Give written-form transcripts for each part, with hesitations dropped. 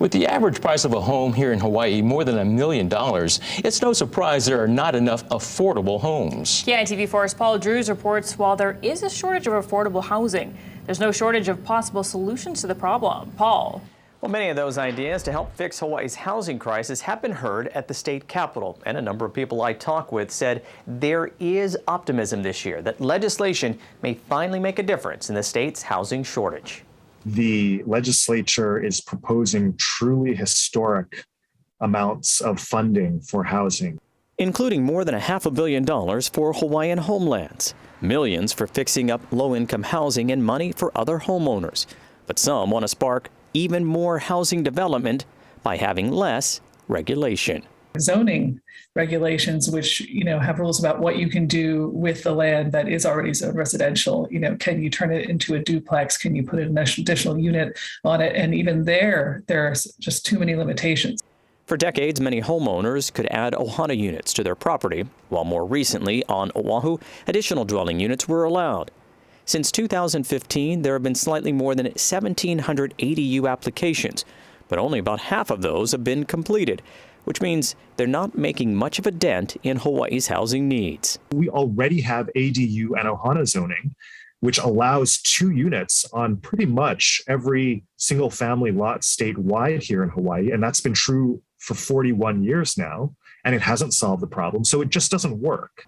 With the average price of a home here in Hawaii more than $1 million, it's no surprise there are not enough affordable homes. KITV4's Paul Drews reports while there is a shortage of affordable housing, there's no shortage of possible solutions to the problem. Paul. Well, many of those ideas to help fix Hawaii's housing crisis have been heard at the state capitol. And a number of people I talked with said there is optimism this year that legislation may finally make a difference in the state's housing shortage. The legislature is proposing truly historic amounts of funding for housing, including more than $500 million for Hawaiian homelands, millions for fixing up low-income housing, and money for other homeowners. But some want to spark even more housing development by having less regulation. Zoning regulations, which, have rules about what you can do with the land that is already zoned residential. Can you turn it into a duplex? Can you put an additional unit on it? And even there's just too many limitations. For decades, many homeowners could add ohana units to their property, while more recently on Oahu, additional dwelling units were allowed. Since 2015, there have been slightly more than 1,700 ADU applications, but only about half of those have been completed, which means they're not making much of a dent in Hawaii's housing needs. We already have ADU and ohana zoning, which allows 2 units on pretty much every single family lot statewide here in Hawaii, and that's been true for 41 years now, and it hasn't solved the problem, so it just doesn't work.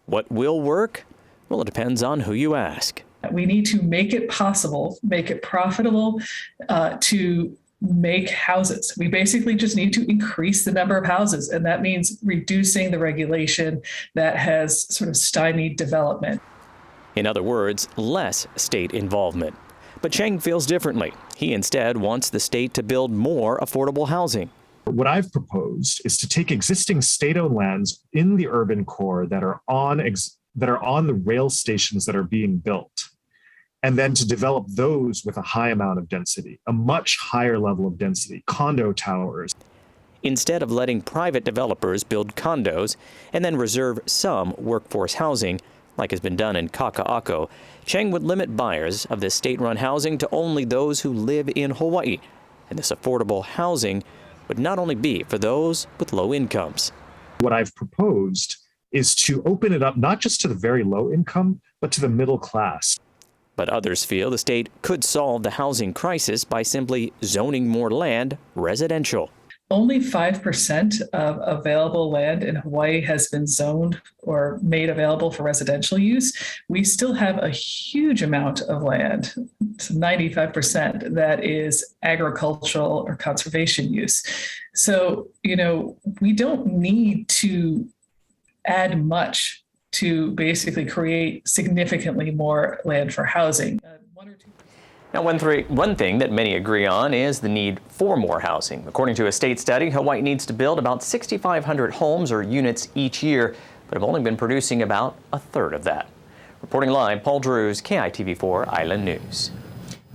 What will work? Well, it depends on who you ask. We need to make it possible, make it profitable to make houses. We basically just need to increase the number of houses, and that means reducing the regulation that has sort of stymied development. In other words, less state involvement. But Cheng feels differently. He instead wants the state to build more affordable housing. What I've proposed is to take existing state-owned lands in the urban core that are on the rail stations that are being built, and then to develop those with a high amount of density, a much higher level of density, condo towers. Instead of letting private developers build condos and then reserve some workforce housing, like has been done in Kaka'ako, Cheng would limit buyers of this state-run housing to only those who live in Hawaii. And this affordable housing would not only be for those with low incomes. What I've proposed is to open it up not just to the very low income, but to the middle class. But others feel the state could solve the housing crisis by simply zoning more land residential. Only 5% of available land in Hawaii has been zoned or made available for residential use. We still have a huge amount of land, 95%, that is agricultural or conservation use. So, we don't need to add much to basically create significantly more land for housing. Now, one thing that many agree on is the need for more housing. According to a state study, Hawaii needs to build about 6,500 homes or units each year, but have only been producing about a third of that. Reporting live, Paul Drews, KITV4 Island News.